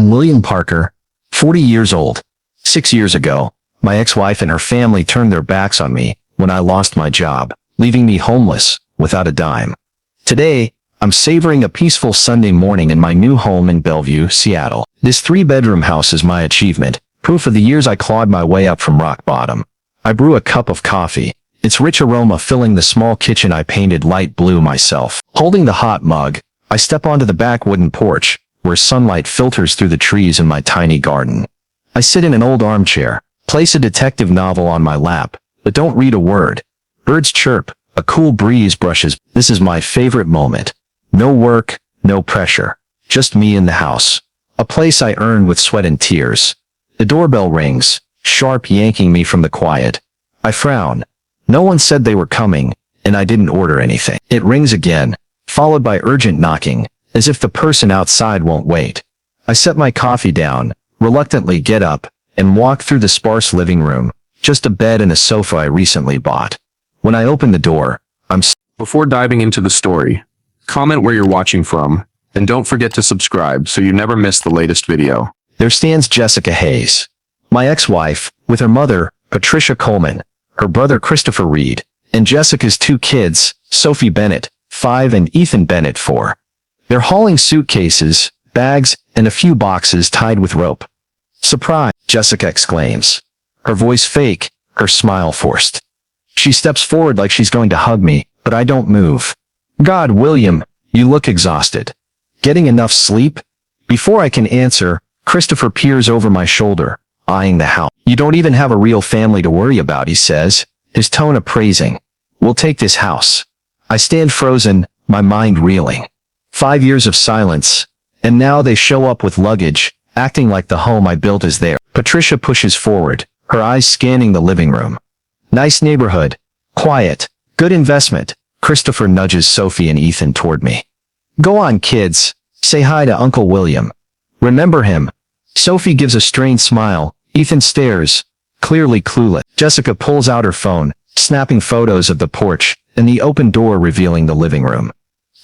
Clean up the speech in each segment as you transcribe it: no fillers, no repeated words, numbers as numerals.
I'm William Parker, 40 years old. 6 years ago, my ex-wife and her family turned their backs on me when I lost my job, leaving me homeless, without a dime. Today, I'm savoring a peaceful Sunday morning in my new home in Bellevue, Seattle. This 3-bedroom house is my achievement, proof of the years I clawed my way up from rock bottom. I brew a cup of coffee, its rich aroma filling the small kitchen I painted light blue myself. Holding the hot mug, I step onto the back wooden porch, where sunlight filters through the trees in my tiny garden. I sit in an old armchair, place a detective novel on my lap, but don't read a word. Birds chirp, a cool breeze brushes. This is my favorite moment. No work, no pressure. Just me in the house. A place I earned with sweat and tears. The doorbell rings, sharp, yanking me from the quiet. I frown. No one said they were coming, and I didn't order anything. It rings again, followed by urgent knocking, as if the person outside won't wait. I set my coffee down, reluctantly get up, and walk through the sparse living room, just a bed and a sofa I recently bought. When I open the door, Before diving into the story, comment where you're watching from, and don't forget to subscribe so you never miss the latest video. There stands Jessica Hayes, my ex-wife, with her mother, Patricia Coleman, her brother Christopher Reed, and Jessica's 2 kids, Sophie Bennett, 5, and Ethan Bennett, 4. They're hauling suitcases, bags, and a few boxes tied with rope. "Surprise!" Jessica exclaims. Her voice fake, her smile forced. She steps forward like she's going to hug me, but I don't move. "God, William, you look exhausted. Getting enough sleep?" Before I can answer, Christopher peers over my shoulder, eyeing the house. "You don't even have a real family to worry about," he says, his tone appraising. "We'll take this house." I stand frozen, my mind reeling. 5 years of silence, and now they show up with luggage, acting like the home I built is theirs. Patricia pushes forward, her eyes scanning the living room. "Nice neighborhood. Quiet. Good investment." Christopher nudges Sophie and Ethan toward me. "Go on, kids. Say hi to Uncle William. Remember him." Sophie gives a strained smile. Ethan stares, clearly clueless. Jessica pulls out her phone, snapping photos of the porch and the open door revealing the living room.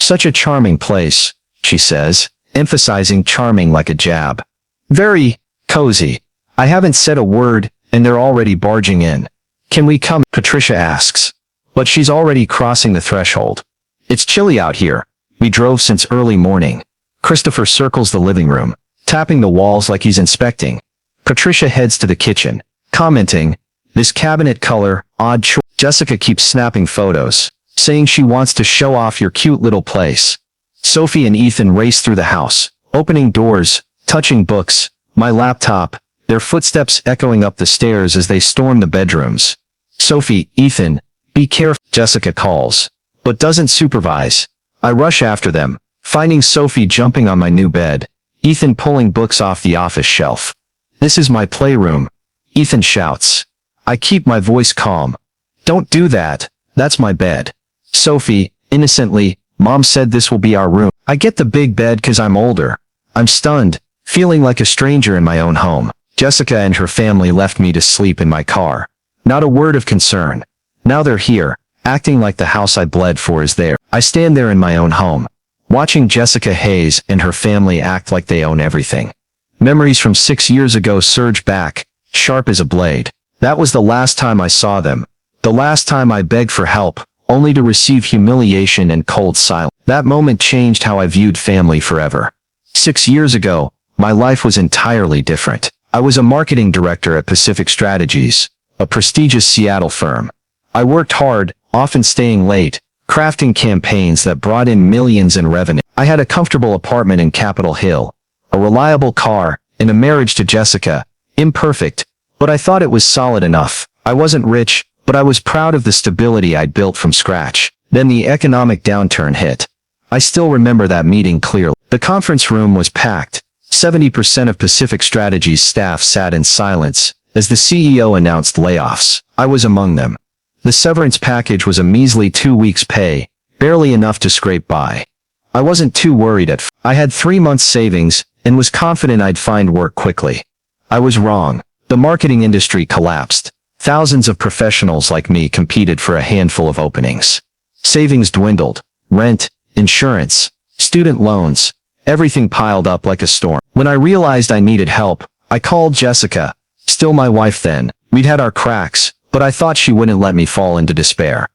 "Such a charming place," she says, emphasizing charming like a jab. "Very cozy." I haven't said a word, and they're already barging in. "Can we come?" Patricia asks. But she's already crossing the threshold. "It's chilly out here. We drove since early morning." Christopher circles the living room, tapping the walls like he's inspecting. Patricia heads to the kitchen, commenting, "This cabinet color, odd choice." Jessica keeps snapping photos, saying she wants to show off your cute little place. Sophie and Ethan race through the house, opening doors, touching books, my laptop, their footsteps echoing up the stairs as they storm the bedrooms. "Sophie, Ethan, be careful," Jessica calls, but doesn't supervise. I rush after them, finding Sophie jumping on my new bed, Ethan pulling books off the office shelf. "This is my playroom," Ethan shouts. I keep my voice calm. "Don't do that, that's my bed." Sophie, innocently, "Mom said this will be our room." I get the big bed 'cause I'm older. I'm stunned, feeling like a stranger in my own home. Jessica and her family left me to sleep in my car. Not a word of concern. Now they're here, acting like the house I bled for is there. I stand there in my own home, watching Jessica Hayes and her family act like they own everything. Memories from 6 years ago surge back, sharp as a blade. That was the last time I saw them. The last time I begged for help, only to receive humiliation and cold silence. That moment changed how I viewed family forever. 6 years ago, my life was entirely different. I was a marketing director at Pacific Strategies, a prestigious Seattle firm. I worked hard, often staying late, crafting campaigns that brought in millions in revenue. I had a comfortable apartment in Capitol Hill, a reliable car, and a marriage to Jessica, imperfect, but I thought it was solid enough. I wasn't rich, but I was proud of the stability I'd built from scratch. Then the economic downturn hit. I still remember that meeting clearly. The conference room was packed. 70% of Pacific Strategies staff sat in silence as the CEO announced layoffs. I was among them. The severance package was a measly 2 weeks' pay, barely enough to scrape by. I wasn't too worried at first. I had 3 months savings and was confident I'd find work quickly. I was wrong. The marketing industry collapsed. Thousands of professionals like me competed for a handful of openings. Savings dwindled. Rent, insurance, student loans, Everything piled up like a storm. When I realized I needed help, I called Jessica, still my wife then. We'd had our cracks, but I thought she wouldn't let me fall into despair.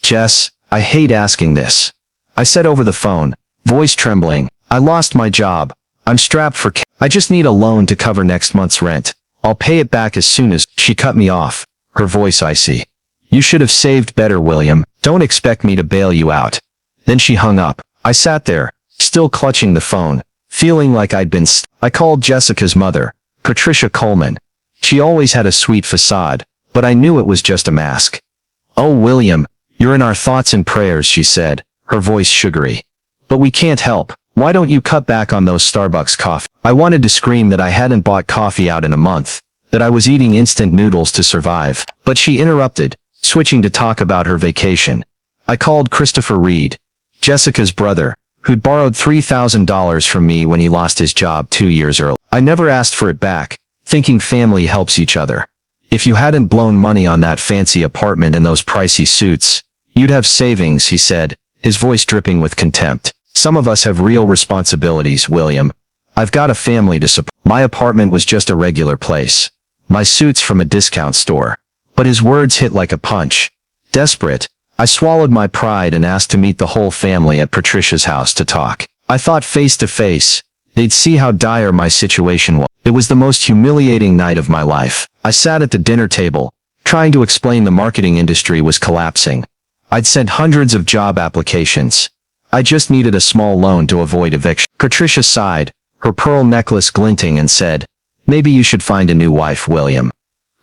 "Jess, I hate asking this," I said over the phone, voice trembling. "I lost my job. I'm strapped for I just need a loan to cover next month's rent. I'll pay it back as soon as—" She cut me off, her voice icy. "You should have saved better, William. Don't expect me to bail you out." Then she hung up. I sat there, still clutching the phone, feeling like I'd been I called Jessica's mother, Patricia Coleman. She always had a sweet facade, but I knew it was just a mask. "Oh, William, you're in our thoughts and prayers," she said, her voice sugary. "But we can't help. Why don't you cut back on those Starbucks coffee?" I wanted to scream that I hadn't bought coffee out in a month, that I was eating instant noodles to survive, but she interrupted, switching to talk about her vacation. I called Christopher Reed, Jessica's brother, who'd borrowed $3,000 from me when he lost his job 2 years earlier. I never asked for it back, thinking family helps each other. "If you hadn't blown money on that fancy apartment and those pricey suits, you'd have savings," he said, his voice dripping with contempt. "Some of us have real responsibilities, William. I've got a family to support." My apartment was just a regular place. My suits from a discount store. But his words hit like a punch. Desperate, I swallowed my pride and asked to meet the whole family at Patricia's house to talk. I thought face to face, they'd see how dire my situation was. It was the most humiliating night of my life. I sat at the dinner table, trying to explain the marketing industry was collapsing. I'd sent hundreds of job applications. I just needed a small loan to avoid eviction. Patricia sighed, her pearl necklace glinting, and said, "Maybe you should find a new wife, William."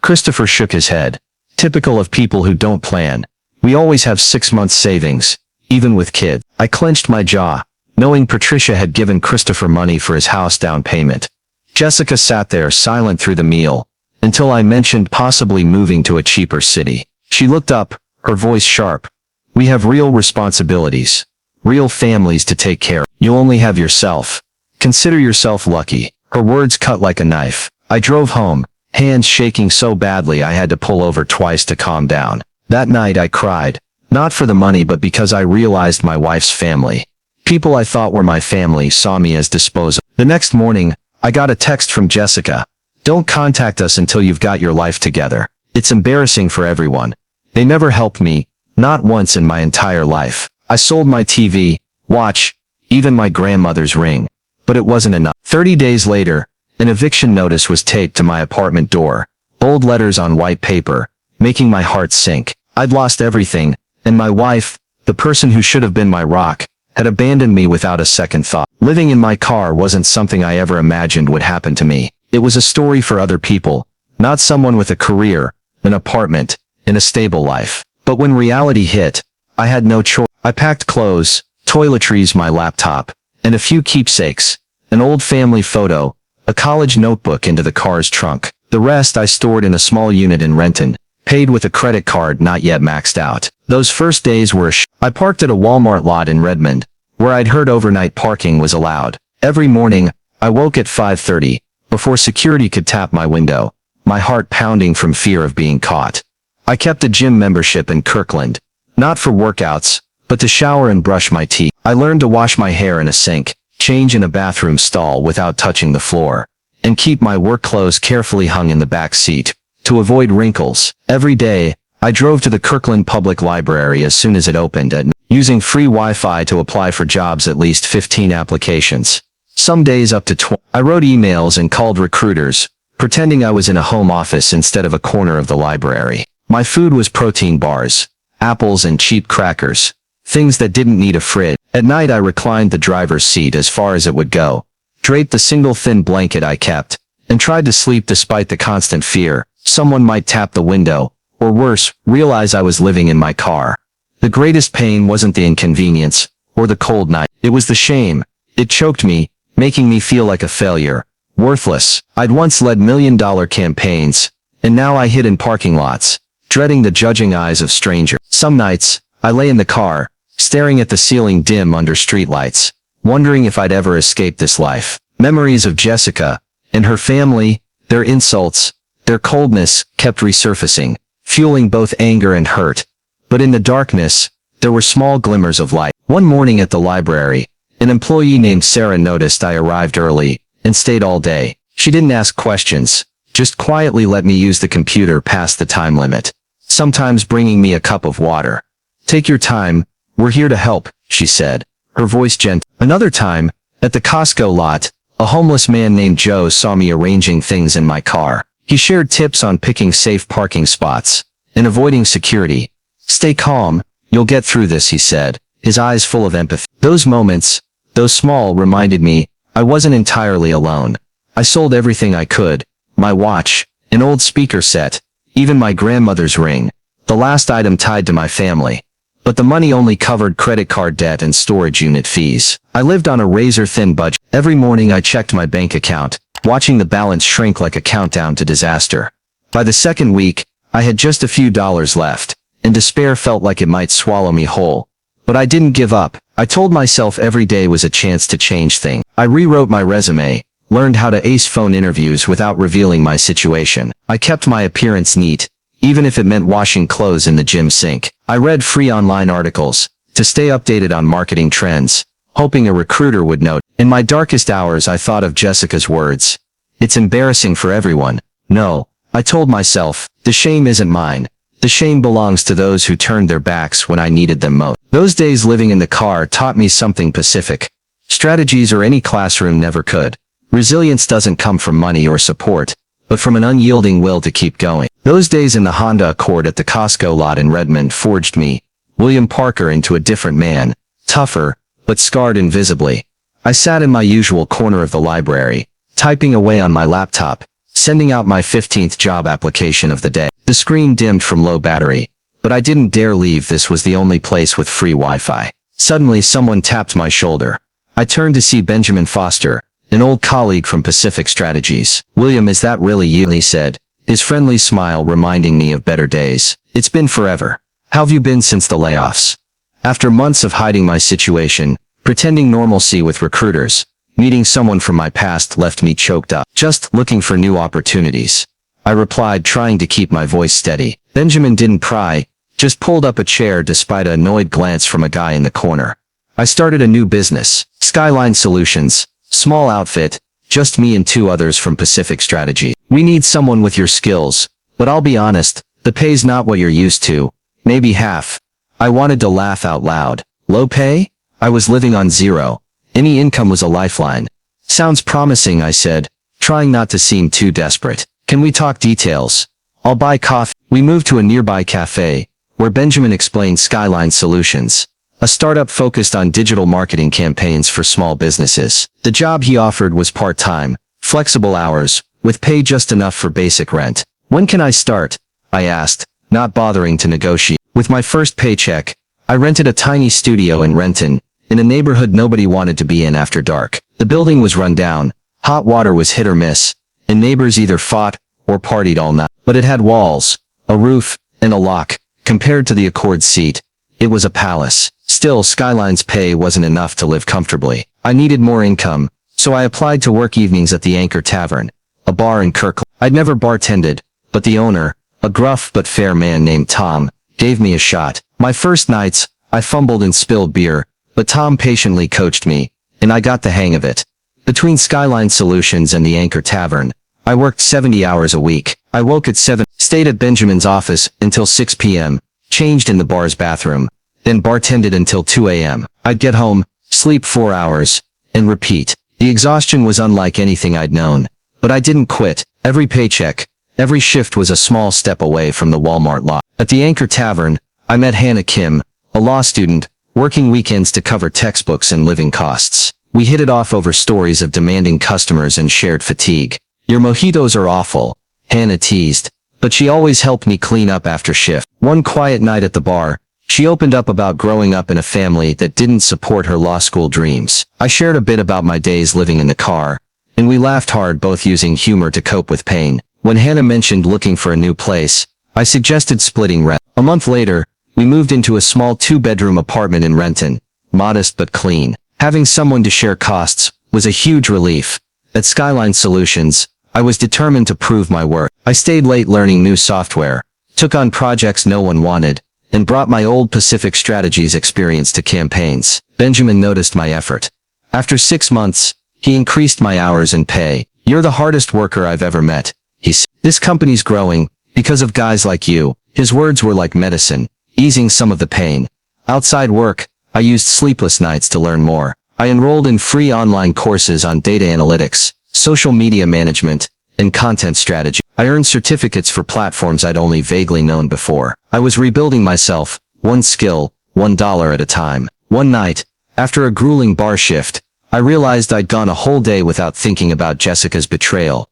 Christopher shook his head. Typical of people who don't plan. "We always have 6 months savings, even with kids." I clenched my jaw, knowing Patricia had given Christopher money for his house down payment. Jessica sat there silent through the meal, until I mentioned possibly moving to a cheaper city. She looked up, her voice sharp. "We have real responsibilities, real families to take care of. You only have yourself. Consider yourself lucky." Her words cut like a knife. I drove home, hands shaking so badly I had to pull over twice to calm down. That night I cried, not for the money but because I realized my wife's family. People I thought were my family saw me as disposable. The next morning, I got a text from Jessica. "Don't contact us until you've got your life together. It's embarrassing for everyone." They never helped me, not once in my entire life. I sold my TV, watch, even my grandmother's ring. But it wasn't enough. 30 days later, an eviction notice was taped to my apartment door, bold letters on white paper, making my heart sink. I'd lost everything, and my wife, the person who should have been my rock, had abandoned me without a second thought. Living in my car wasn't something I ever imagined would happen to me. It was a story for other people, not someone with a career, an apartment, and a stable life. But when reality hit, I had no choice. I packed clothes, toiletries, my laptop, and a few keepsakes, an old family photo, a college notebook into the car's trunk. The rest I stored in a small unit in Renton, paid with a credit card not yet maxed out. Those first days were I parked at a Walmart lot in Redmond, where I'd heard overnight parking was allowed. Every morning, I woke at 5:30, before security could tap my window, my heart pounding from fear of being caught. I kept a gym membership in Kirkland, not for workouts, but to shower and brush my teeth. I learned to wash my hair in a sink, change in a bathroom stall without touching the floor, and keep my work clothes carefully hung in the back seat, to avoid wrinkles. Every day, I drove to the Kirkland Public Library as soon as it opened at using free Wi-Fi to apply for jobs, at least 15 applications. Some days up to 20. I wrote emails and called recruiters, pretending I was in a home office instead of a corner of the library. My food was protein bars, apples and cheap crackers, things that didn't need a fridge. At night I reclined the driver's seat as far as it would go, draped the single thin blanket I kept, and tried to sleep despite the constant fear someone might tap the window, or worse, realize I was living in my car. The greatest pain wasn't the inconvenience, or the cold night. It was the shame. It choked me, making me feel like a failure, worthless. I'd once led million-dollar campaigns, and now I hid in parking lots, dreading the judging eyes of strangers. Some nights, I lay in the car, staring at the ceiling dim under streetlights, wondering if I'd ever escape this life. Memories of Jessica and her family, their insults, their coldness, kept resurfacing, fueling both anger and hurt. But in the darkness, there were small glimmers of light. One morning at the library, An employee named Sarah noticed I arrived early and stayed all day. She didn't ask questions, just quietly let me use the computer past the time limit, sometimes bringing me a cup of water. "Take your time, we're here to help," she said, her voice gentle. Another time, at the Costco lot, a homeless man named Joe saw me arranging things in my car. He shared tips on picking safe parking spots and avoiding security. "Stay calm, you'll get through this," he said, his eyes full of empathy. Those moments, though small, reminded me I wasn't entirely alone. I sold everything I could, my watch, an old speaker set, even my grandmother's ring, the last item tied to my family. But the money only covered credit card debt and storage unit fees. I lived on a razor-thin budget. Every morning I checked my bank account, watching the balance shrink like a countdown to disaster. By the second week, I had just a few dollars left, and despair felt like it might swallow me whole. But I didn't give up. I told myself every day was a chance to change things. I rewrote my resume, learned how to ace phone interviews without revealing my situation. I kept my appearance neat, even if it meant washing clothes in the gym sink. I read free online articles to stay updated on marketing trends, hoping a recruiter would note. In my darkest hours, I thought of Jessica's words. "It's embarrassing for everyone." No, I told myself, the shame isn't mine. The shame belongs to those who turned their backs when I needed them most. Those days living in the car taught me something specific. Strategies or any classroom never could. Resilience doesn't come from money or support, but from an unyielding will to keep going. Those days in the Honda Accord at the Costco lot in Redmond forged me, William Parker, into a different man, tougher, but scarred invisibly. I sat in my usual corner of the library, typing away on my laptop, sending out my 15th job application of the day. The screen dimmed from low battery, but I didn't dare leave. This was the only place with free Wi-Fi. Suddenly someone tapped my shoulder. I turned to see Benjamin Foster, an old colleague from Pacific Strategies. "William, is that really you?" he said, his friendly smile reminding me of better days. "It's been forever. How have you been since the layoffs?" After months of hiding my situation, pretending normalcy with recruiters, meeting someone from my past left me choked up. "Just looking for new opportunities," I replied, trying to keep my voice steady. Benjamin didn't pry, just pulled up a chair despite an annoyed glance from a guy in the corner. "I started a new business, Skyline Solutions, small outfit, just me and 2 others from Pacific Strategy. We need someone with your skills, but I'll be honest, the pay's not what you're used to, maybe half." I wanted to laugh out loud. Low pay? I was living on zero. Any income was a lifeline. "Sounds promising," I said, trying not to seem too desperate. "Can we talk details? I'll buy coffee." We moved to a nearby cafe, where Benjamin explained Skyline Solutions, a startup focused on digital marketing campaigns for small businesses. The job he offered was part-time, flexible hours, with pay just enough for basic rent. "When can I start?" I asked, not bothering to negotiate. With my first paycheck, I rented a tiny studio in Renton, in a neighborhood nobody wanted to be in after dark. The building was run down, hot water was hit or miss, and neighbors either fought or partied all night. But it had walls, a roof, and a lock. Compared to the Accord seat, it was a palace. Still, Skyline's pay wasn't enough to live comfortably. I needed more income, so I applied to work evenings at the Anchor Tavern, a bar in Kirkland. I'd never bartended, but the owner, a gruff but fair man named Tom, gave me a shot. My first nights, I fumbled and spilled beer, but Tom patiently coached me, and I got the hang of it. Between Skyline Solutions and the Anchor Tavern, I worked 70 hours a week. I woke at 7, stayed at Benjamin's office until 6 p.m., changed in the bar's bathroom, then bartended until 2 a.m. I'd get home, sleep 4 hours, and repeat. The exhaustion was unlike anything I'd known, but I didn't quit. Every paycheck, every shift was a small step away from the Walmart lot. At the Anchor Tavern, I met Hannah Kim, a law student, working weekends to cover textbooks and living costs. We hit it off over stories of demanding customers and shared fatigue. "Your mojitos are awful," Hannah teased, but she always helped me clean up after shift. One quiet night at the bar, she opened up about growing up in a family that didn't support her law school dreams. I shared a bit about my days living in the car, and we laughed hard, both using humor to cope with pain. When Hannah mentioned looking for a new place, I suggested splitting rent. A month later, we moved into a small 2-bedroom apartment in Renton, modest but clean. Having someone to share costs was a huge relief. At Skyline Solutions, I was determined to prove my worth. I stayed late learning new software, took on projects no one wanted, and brought my old Pacific Strategies experience to campaigns. Benjamin noticed my effort. After 6 months, he increased my hours and pay. You're the hardest worker I've ever met, he said. This company's growing because of guys like you. His words were like medicine, easing some of the pain. Outside work, I used sleepless nights to learn more. I enrolled in free online courses on data analytics, social media management, and content strategy. I earned certificates for platforms I'd only vaguely known before. I was rebuilding myself, one skill, $1 at a time. One night, after a grueling bar shift, I realized I'd gone a whole day without thinking about Jessica's betrayal.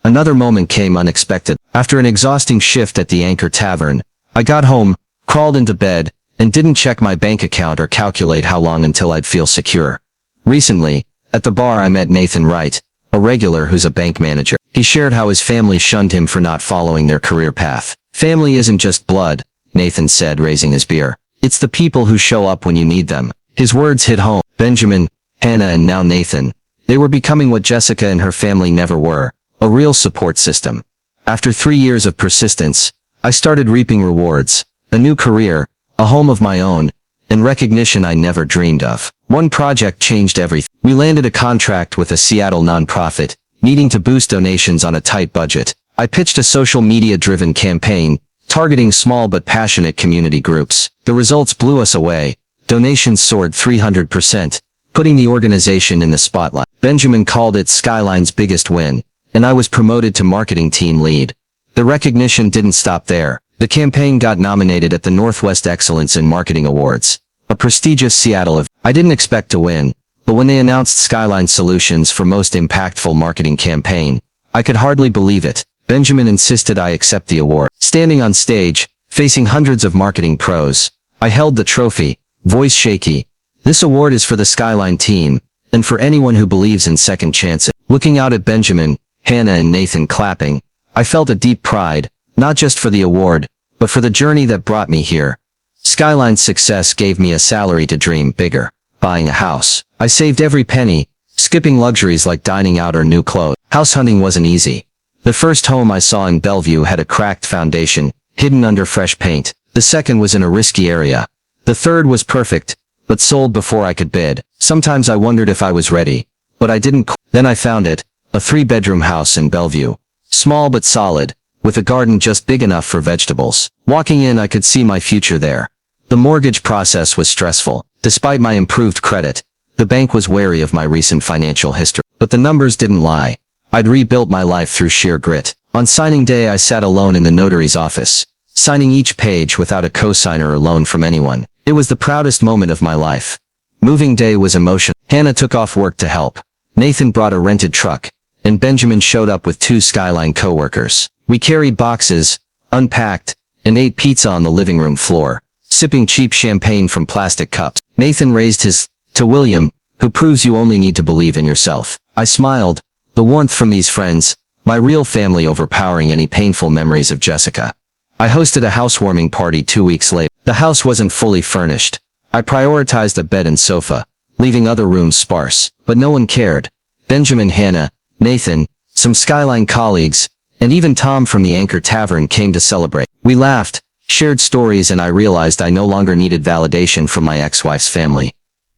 Another moment came unexpected. After an exhausting shift at the Anchor Tavern, I got home, crawled into bed, and didn't check my bank account or calculate how long until I'd feel secure. Recently, at the bar I met Nathan Wright, a regular who's a bank manager. He shared how his family shunned him for not following their career path. Family isn't just blood, Nathan said, raising his beer. It's the people who show up when you need them. His words hit home. Benjamin, Hannah, and now Nathan. They were becoming what Jessica and her family never were, a real support system. After 3 years of persistence, I started reaping rewards, a new career, a home of my own, and recognition I never dreamed of. One project changed everything. We landed a contract with a Seattle nonprofit, needing to boost donations on a tight budget. I pitched a social media-driven campaign, targeting small but passionate community groups. The results blew us away. Donations soared 300%, putting the organization in the spotlight. Benjamin called it Skyline's biggest win, and I was promoted to marketing team lead. The recognition didn't stop there. The campaign got nominated at the Northwest Excellence in Marketing Awards, a prestigious Seattle event. I didn't expect to win, but when they announced Skyline Solutions for Most Impactful Marketing Campaign, I could hardly believe it. Benjamin insisted I accept the award. Standing on stage, facing hundreds of marketing pros, I held the trophy, voice shaky. This award is for the Skyline team, and for anyone who believes in second chances. Looking out at Benjamin, Hannah, and Nathan clapping, I felt a deep pride, not just for the award, but for the journey that brought me here. Skyline's success gave me a salary to dream bigger, buying a house. I saved every penny, skipping luxuries like dining out or new clothes. House hunting wasn't easy. The first home I saw in Bellevue had a cracked foundation, hidden under fresh paint. The second was in a risky area. The third was perfect, but sold before I could bid. Sometimes I wondered if I was ready, but I didn't. Then I found it, a 3-bedroom house in Bellevue. Small but solid, with a garden just big enough for vegetables. Walking in, I could see my future there. The mortgage process was stressful. Despite my improved credit, the bank was wary of my recent financial history. But the numbers didn't lie. I'd rebuilt my life through sheer grit. On signing day, I sat alone in the notary's office, signing each page without a cosigner or loan from anyone. It was the proudest moment of my life. Moving day was emotional. Hannah took off work to help. Nathan brought a rented truck, and Benjamin showed up with 2 Skyline coworkers. We carried boxes, unpacked, and ate pizza on the living room floor, sipping cheap champagne from plastic cups. Nathan raised his to William, who proves you only need to believe in yourself. I smiled, the warmth from these friends, my real family overpowering any painful memories of Jessica. I hosted a housewarming party 2 weeks later. The house wasn't fully furnished. I prioritized a bed and sofa, leaving other rooms sparse, but no one cared. Benjamin, Hannah, Nathan, some Skyline colleagues, and even Tom from the Anchor Tavern came to celebrate. We laughed, shared stories, and I realized I no longer needed validation from my ex-wife's family.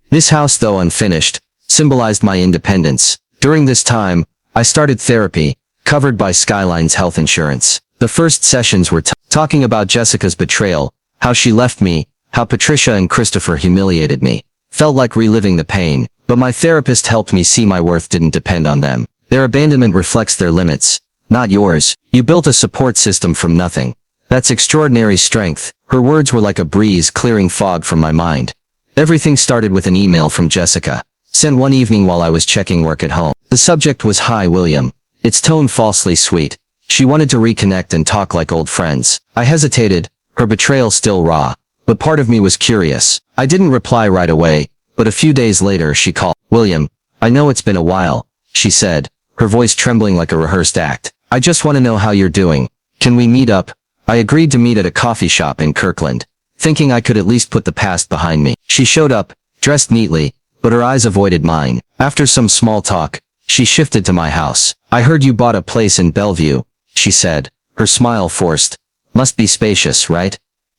This house, though unfinished, symbolized my independence. During this time, I started therapy, covered by Skyline's health insurance. The first sessions were talking about Jessica's betrayal, how she left me, how Patricia and Christopher humiliated me. Felt like reliving the pain, but my therapist helped me see my worth didn't depend on them. Their abandonment reflects their limits, not yours. You built a support system from nothing. That's extraordinary strength. Her words were like a breeze clearing fog from my mind. Everything started with an email from Jessica, sent one evening while I was checking work at home. The subject was "Hi, William." Its tone falsely sweet. She wanted to reconnect and talk like old friends. I hesitated, her betrayal still raw, but part of me was curious. I didn't reply right away, but a few days later she called. "William, I know it's been a while," she said, her voice trembling like a rehearsed act. "I just want to know how you're doing. Can we meet up?" I agreed to meet at a coffee shop in Kirkland, thinking I could at least put the past behind me. She showed up, dressed neatly, but her eyes avoided mine. After some small talk, she shifted to my house. "I heard you bought a place in Bellevue," she said, her smile forced. "Must be spacious, right?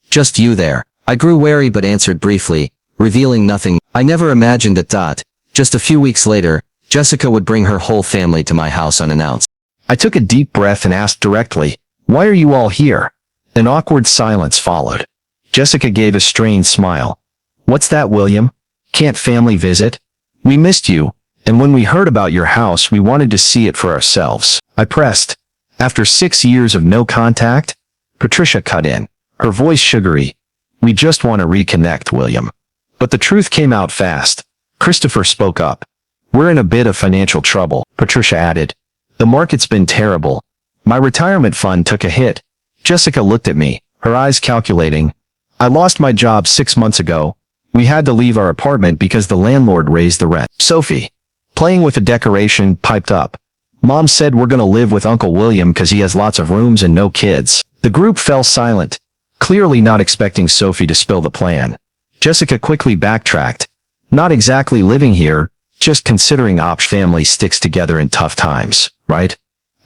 Just you there." I grew wary but answered briefly, revealing nothing. "I never imagined it. Just a few weeks later, Jessica would bring her whole family to my house unannounced. I took a deep breath and asked directly, "Why are you all here?" An awkward silence followed. Jessica gave a strained smile. "What's that, William? Can't family visit? We missed you, and when we heard about your house we wanted to see it for ourselves." I pressed. "After 6 years of no contact?" Patricia cut in, her voice sugary. "We just want to reconnect, William." But the truth came out fast. Christopher spoke up. "We're in a bit of financial trouble," Patricia added. "The market's been terrible. My retirement fund took a hit." Jessica looked at me, her eyes calculating. "I lost my job 6 months ago. We had to leave our apartment because the landlord raised the rent." Sophie, playing with a decoration, piped up. "Mom said we're gonna live with Uncle William because he has lots of rooms and no kids." The group fell silent, clearly not expecting Sophie to spill the plan. Jessica quickly backtracked. "Not exactly living here, just considering family sticks together in tough times, right?"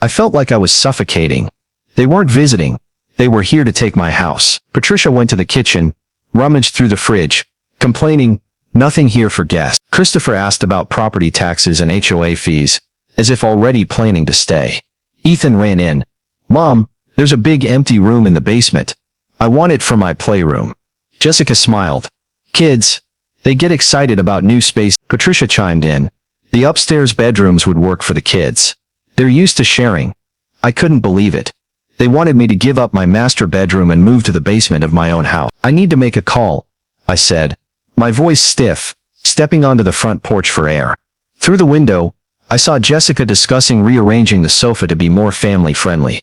I felt like I was suffocating. They weren't visiting. They were here to take my house. Patricia went to the kitchen, rummaged through the fridge, complaining, "Nothing here for guests." Christopher asked about property taxes and HOA fees, as if already planning to stay. Ethan ran in. "Mom, there's a big empty room in the basement. I want it for my playroom." Jessica smiled. "Kids, they get excited about new space." Patricia chimed in. "The upstairs bedrooms would work for the kids. They're used to sharing." I couldn't believe it. They wanted me to give up my master bedroom and move to the basement of my own house. "I need to make a call," I said, my voice stiff, stepping onto the front porch for air. Through the window, I saw Jessica discussing rearranging the sofa to be more family-friendly.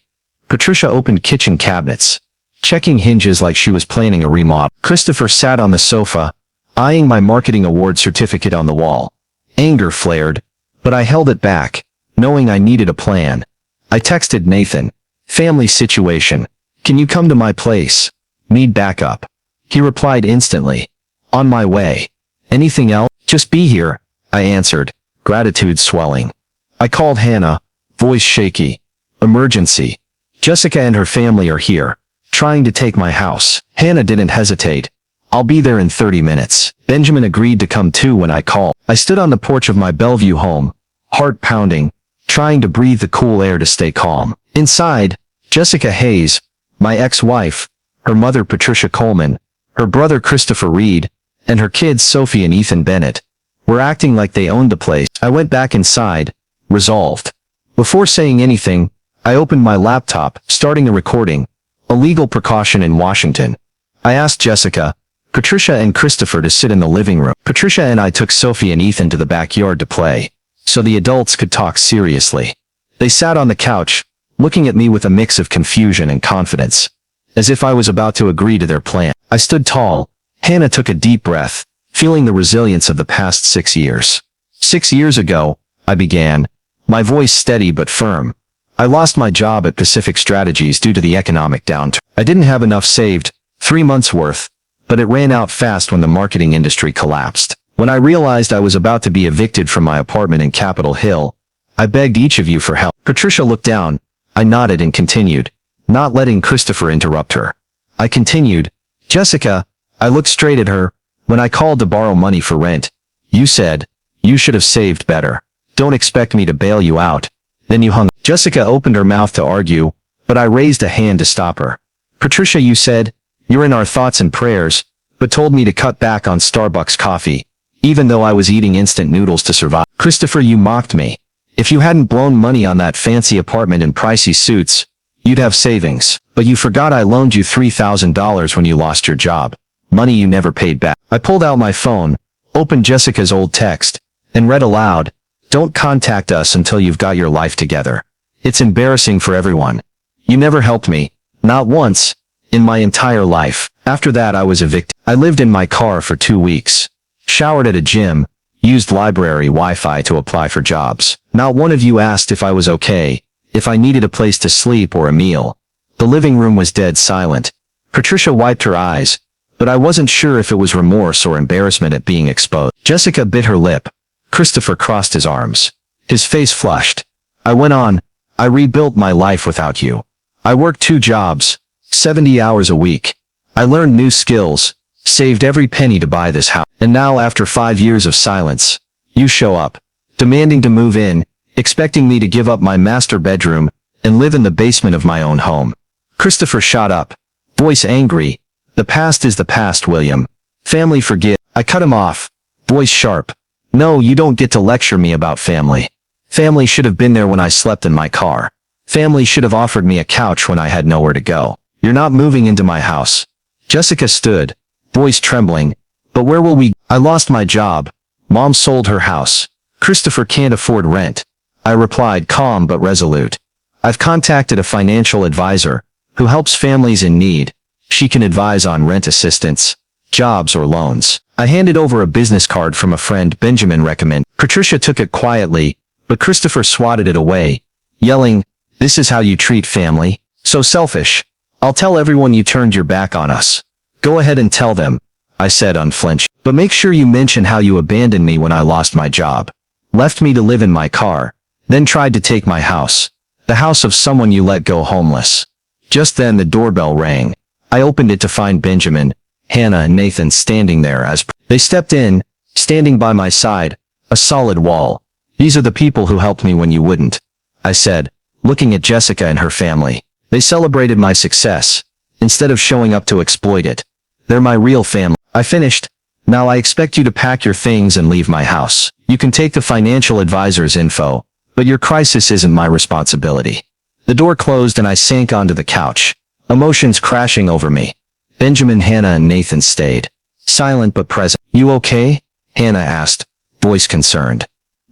Patricia opened kitchen cabinets, checking hinges like she was planning a remodel. Christopher sat on the sofa, eyeing my marketing award certificate on the wall. Anger flared, but I held it back, knowing I needed a plan. I texted Nathan, "Family situation. Can you come to my place? Need backup." He replied instantly, "On my way." "Anything else?" "Just be here," I answered, gratitude swelling. I called Hannah, voice shaky. "Emergency. Jessica and her family are here, trying to take my house." Hannah didn't hesitate. "I'll be there in 30 minutes. Benjamin agreed to come too when I called. I stood on the porch of my Bellevue home, heart pounding, trying to breathe the cool air to stay calm. Inside, Jessica Hayes, my ex-wife, her mother Patricia Coleman, her brother Christopher Reed, and her kids Sophie and Ethan Bennett, were acting like they owned the place. I went back inside, resolved. Before saying anything, I opened my laptop, starting a recording, a legal precaution in Washington. I asked Jessica, Patricia and Christopher to sit in the living room. Patricia and I took Sophie and Ethan to the backyard to play, so the adults could talk seriously. They sat on the couch, looking at me with a mix of confusion and confidence, as if I was about to agree to their plan. I stood tall. Hannah took a deep breath, feeling the resilience of the past 6 years. 6 years ago, I began, my voice steady but firm. I lost my job at Pacific Strategies due to the economic downturn. I didn't have enough saved, 3 months worth, but it ran out fast when the marketing industry collapsed. When I realized I was about to be evicted from my apartment in Capitol Hill, I begged each of you for help. Patricia looked down. I nodded and continued, not letting Christopher interrupt her. I continued, "Jessica," I looked straight at her, "when I called to borrow money for rent, you said, you should have saved better. Don't expect me to bail you out." Then you hung. Jessica opened her mouth to argue, but I raised a hand to stop her. "Patricia, you said, you're in our thoughts and prayers, but told me to cut back on Starbucks coffee, even though I was eating instant noodles to survive." "Christopher, you mocked me. If you hadn't blown money on that fancy apartment and pricey suits, you'd have savings. But you forgot I loaned you $3,000 when you lost your job. Money you never paid back." I pulled out my phone, opened Jessica's old text, and read aloud, "Don't contact us until you've got your life together. It's embarrassing for everyone. You never helped me, not once, in my entire life." After that I was evicted. I lived in my car for 2 weeks, showered at a gym, used library Wi-Fi to apply for jobs. Not one of you asked if I was okay, if I needed a place to sleep or a meal. The living room was dead silent. Patricia wiped her eyes, but I wasn't sure if it was remorse or embarrassment at being exposed. Jessica bit her lip. Christopher crossed his arms. His face flushed. I went on, "I rebuilt my life without you. I worked 2 jobs, 70 hours a week. I learned new skills, saved every penny to buy this house. And now after 5 years of silence, You show up, demanding to move in, expecting me to give up my master bedroom and live in the basement of my own home. Christopher shot up, voice angry. The past is the past, William. Family forget. I cut him off, voice sharp. No, you don't get to lecture me about family. Family should have been there when I slept in my car. Family should have offered me a couch when I had nowhere to go. You're not moving into my house. Jessica stood, voice trembling. But where will we? I lost my job. Mom sold her house. Christopher can't afford rent. I replied, calm but resolute. I've contacted a financial advisor who helps families in need. She can advise on rent assistance, jobs or loans. I handed over a business card from a friend Benjamin recommended. Patricia took it quietly, but Christopher swatted it away, yelling, "This is how you treat family? So selfish. I'll tell everyone you turned your back on us." "Go ahead and tell them," I said unflinching. "But make sure you mention how you abandoned me when I lost my job. Left me to live in my car, then tried to take my house. The house of someone you let go homeless." Just then the doorbell rang. I opened it to find Benjamin, Hannah and Nathan standing there as they stepped in, standing by my side, a solid wall. "These are the people who helped me when you wouldn't," I said, looking at Jessica and her family. "They celebrated my success, instead of showing up to exploit it. They're my real family." I finished. "Now I expect you to pack your things and leave my house. You can take the financial advisor's info, but your crisis isn't my responsibility." The door closed and I sank onto the couch, emotions crashing over me. Benjamin, Hannah and Nathan stayed, silent but present. "You okay?" Hannah asked, voice concerned.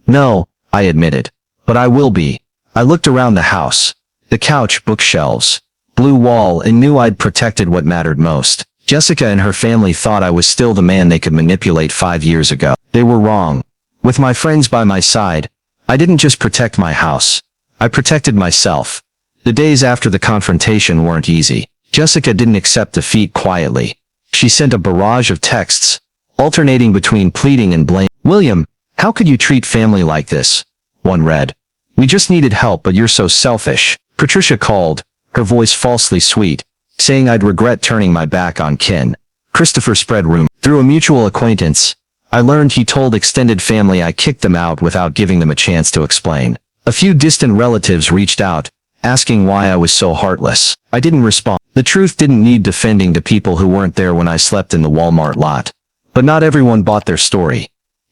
"No," I admitted, "but I will be." I looked around the house, the couch, bookshelves, blue wall, and knew I'd protected what mattered most. Jessica and her family thought I was still the man they could manipulate 5 years ago. They were wrong. With my friends by my side, I didn't just protect my house. I protected myself. The days after the confrontation weren't easy. Jessica didn't accept defeat quietly. She sent a barrage of texts, alternating between pleading and blame. "William, how could you treat family like this?" One read, "We just needed help, but you're so selfish." Patricia called, her voice falsely sweet, saying I'd regret turning my back on kin. Christopher spread rumors. Through a mutual acquaintance, I learned he told extended family I kicked them out without giving them a chance to explain. A few distant relatives reached out, asking why I was so heartless. I didn't respond. The truth didn't need defending to people who weren't there when I slept in the Walmart lot. But not everyone bought their story.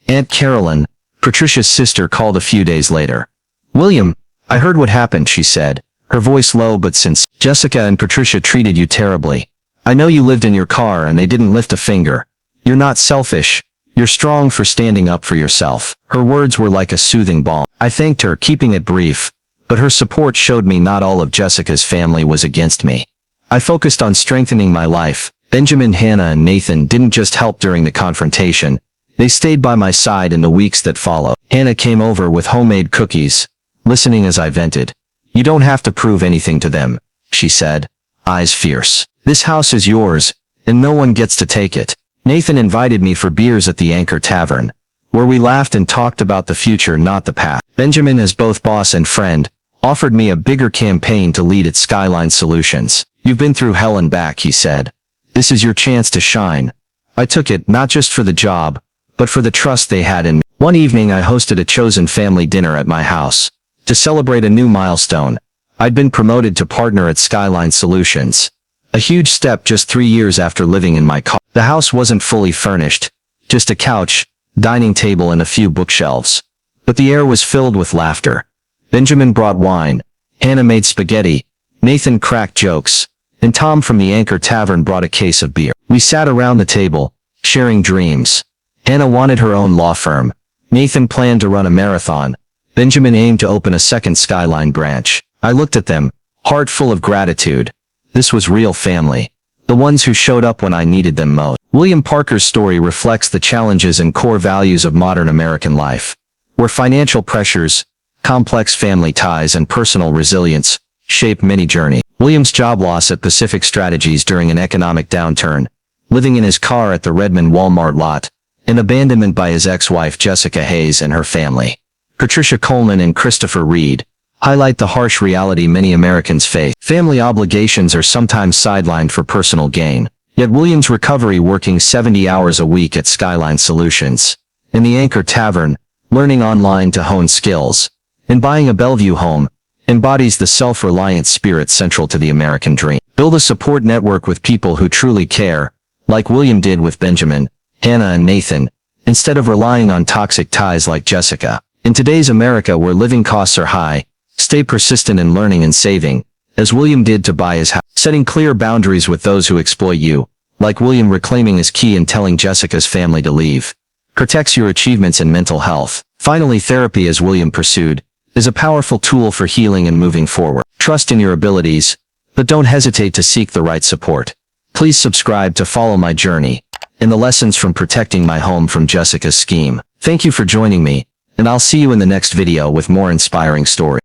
Aunt Carolyn, Patricia's sister, called a few days later. "William, I heard what happened," she said, her voice low but sincere. "Jessica and Patricia treated you terribly. I know you lived in your car and they didn't lift a finger. You're not selfish. You're strong for standing up for yourself." Her words were like a soothing balm. I thanked her, keeping it brief, but her support showed me not all of Jessica's family was against me. I focused on strengthening my life. Benjamin, Hannah and Nathan didn't just help during the confrontation. They stayed by my side in the weeks that followed. Hannah came over with homemade cookies, listening as I vented. "You don't have to prove anything to them," she said, eyes fierce. "This house is yours, and no one gets to take it." Nathan invited me for beers at the Anchor Tavern, where we laughed and talked about the future, not the past. Benjamin, as both boss and friend, offered me a bigger campaign to lead at Skyline Solutions. "You've been through hell and back," he said. "This is your chance to shine." I took it, not just for the job, but for the trust they had in me. One evening I hosted a chosen family dinner at my house, to celebrate a new milestone. I'd been promoted to partner at Skyline Solutions. A huge step just 3 years after living in my car. The house wasn't fully furnished, just a couch, dining table and a few bookshelves. But the air was filled with laughter. Benjamin brought wine, Hannah made spaghetti, Nathan cracked jokes, and Tom from the Anchor Tavern brought a case of beer. We sat around the table, sharing dreams. Hannah wanted her own law firm. Nathan planned to run a marathon. Benjamin aimed to open a second Skyline branch. I looked at them, heart full of gratitude. This was real family. The ones who showed up when I needed them most. William Parker's story reflects the challenges and core values of modern American life, where financial pressures, complex family ties and personal resilience shape many journeys. William's job loss at Pacific Strategies during an economic downturn, living in his car at the Redmond Walmart lot, and abandonment by his ex-wife Jessica Hayes and her family. Patricia Coleman and Christopher Reed highlight the harsh reality many Americans face. Family obligations are sometimes sidelined for personal gain. Yet William's recovery, working 70 hours a week at Skyline Solutions, and the Anchor Tavern, learning online to hone skills, and buying a Bellevue home embodies the self-reliant spirit central to the American dream. Build a support network with people who truly care, like William did with Benjamin, Hannah, and Nathan, instead of relying on toxic ties like Jessica. In today's America where living costs are high, stay persistent in learning and saving, as William did to buy his house. Setting clear boundaries with those who exploit you, like William reclaiming his key and telling Jessica's family to leave, protects your achievements and mental health. Finally, therapy, as William pursued, is a powerful tool for healing and moving forward. Trust in your abilities, but don't hesitate to seek the right support. Please subscribe to follow my journey and the lessons from protecting my home from Jessica's scheme. Thank you for joining me, and I'll see you in the next video with more inspiring stories.